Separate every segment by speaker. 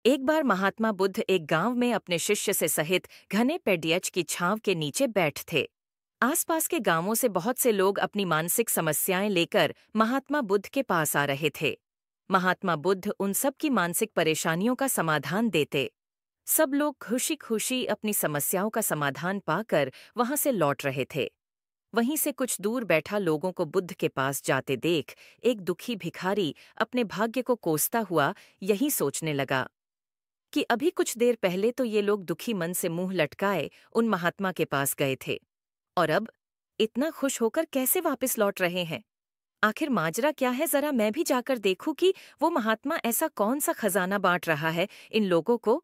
Speaker 1: एक बार महात्मा बुद्ध एक गांव में अपने शिष्य से सहित घने पेड़ियच की छांव के नीचे बैठ थे। आसपास के गांवों से बहुत से लोग अपनी मानसिक समस्याएं लेकर महात्मा बुद्ध के पास आ रहे थे। महात्मा बुद्ध उन सब की मानसिक परेशानियों का समाधान देते। सब लोग खुशी खुशी अपनी समस्याओं का समाधान पाकर वहां से लौट रहे थे। वहीं से कुछ दूर बैठा लोगों को बुद्ध के पास जाते देख एक दुखी भिखारी अपने भाग्य को कोसता हुआ यही सोचने लगा कि अभी कुछ देर पहले तो ये लोग दुखी मन से मुंह लटकाए उन महात्मा के पास गए थे, और अब इतना खुश होकर कैसे वापस लौट रहे हैं। आखिर माजरा क्या है, जरा मैं भी जाकर देखूं कि वो महात्मा ऐसा कौन सा खजाना बांट रहा है इन लोगों को।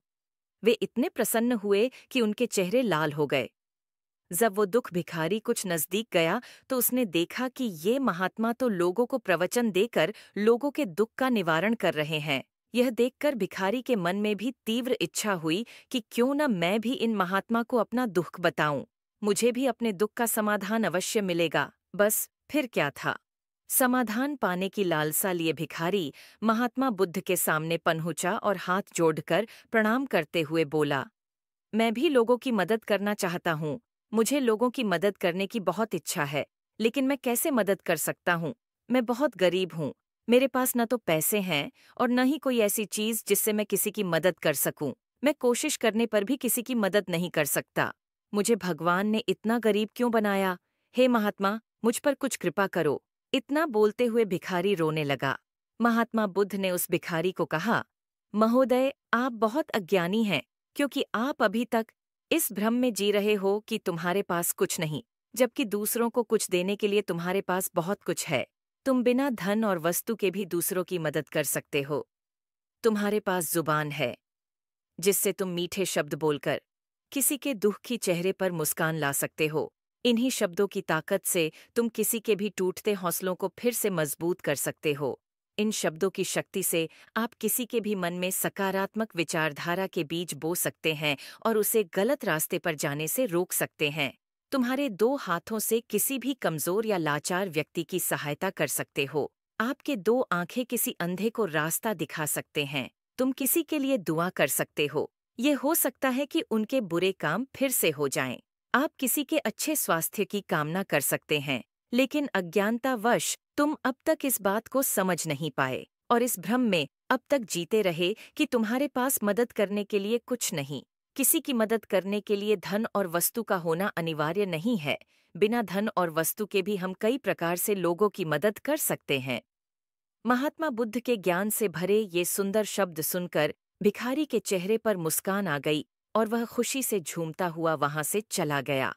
Speaker 1: वे इतने प्रसन्न हुए कि उनके चेहरे लाल हो गए। जब वो दुख भिखारी कुछ नजदीक गया तो उसने देखा कि ये महात्मा तो लोगों को प्रवचन देकर लोगों के दुख का निवारण कर रहे हैं। यह देखकर भिखारी के मन में भी तीव्र इच्छा हुई कि क्यों न मैं भी इन महात्मा को अपना दुख बताऊं। मुझे भी अपने दुख का समाधान अवश्य मिलेगा। बस फिर क्या था। समाधान पाने की लालसा लिए भिखारी महात्मा बुद्ध के सामने पहुंचा और हाथ जोड़कर प्रणाम करते हुए बोला, मैं भी लोगों की मदद करना चाहता हूँ। मुझे लोगों की मदद करने की बहुत इच्छा है, लेकिन मैं कैसे मदद कर सकता हूँ। मैं बहुत गरीब हूँ। मेरे पास न तो पैसे हैं और न ही कोई ऐसी चीज जिससे मैं किसी की मदद कर सकूं। मैं कोशिश करने पर भी किसी की मदद नहीं कर सकता। मुझे भगवान ने इतना गरीब क्यों बनाया। हे महात्मा, मुझ पर कुछ कृपा करो। इतना बोलते हुए भिखारी रोने लगा। महात्मा बुद्ध ने उस भिखारी को कहा, महोदय, आप बहुत अज्ञानी हैं, क्योंकि आप अभी तक इस भ्रम में जी रहे हो कि तुम्हारे पास कुछ नहीं, जबकि दूसरों को कुछ देने के लिए तुम्हारे पास बहुत कुछ है। तुम बिना धन और वस्तु के भी दूसरों की मदद कर सकते हो। तुम्हारे पास जुबान है, जिससे तुम मीठे शब्द बोलकर किसी के दुख की चेहरे पर मुस्कान ला सकते हो। इन्हीं शब्दों की ताकत से तुम किसी के भी टूटते हौसलों को फिर से मजबूत कर सकते हो। इन शब्दों की शक्ति से आप किसी के भी मन में सकारात्मक विचारधारा के बीज बो सकते हैं और उसे गलत रास्ते पर जाने से रोक सकते हैं। तुम्हारे 2 हाथों से किसी भी कमजोर या लाचार व्यक्ति की सहायता कर सकते हो। आपके 2 आंखें किसी अंधे को रास्ता दिखा सकते हैं। तुम किसी के लिए दुआ कर सकते हो। ये हो सकता है कि उनके बुरे काम फिर से हो जाएं। आप किसी के अच्छे स्वास्थ्य की कामना कर सकते हैं, लेकिन अज्ञानतावश तुम अब तक इस बात को समझ नहीं पाए और इस भ्रम में अब तक जीते रहे कि तुम्हारे पास मदद करने के लिए कुछ नहीं। किसी की मदद करने के लिए धन और वस्तु का होना अनिवार्य नहीं है। बिना धन और वस्तु के भी हम कई प्रकार से लोगों की मदद कर सकते हैं। महात्मा बुद्ध के ज्ञान से भरे ये सुंदर शब्द सुनकर भिखारी के चेहरे पर मुस्कान आ गई और वह खुशी से झूमता हुआ वहां से चला गया।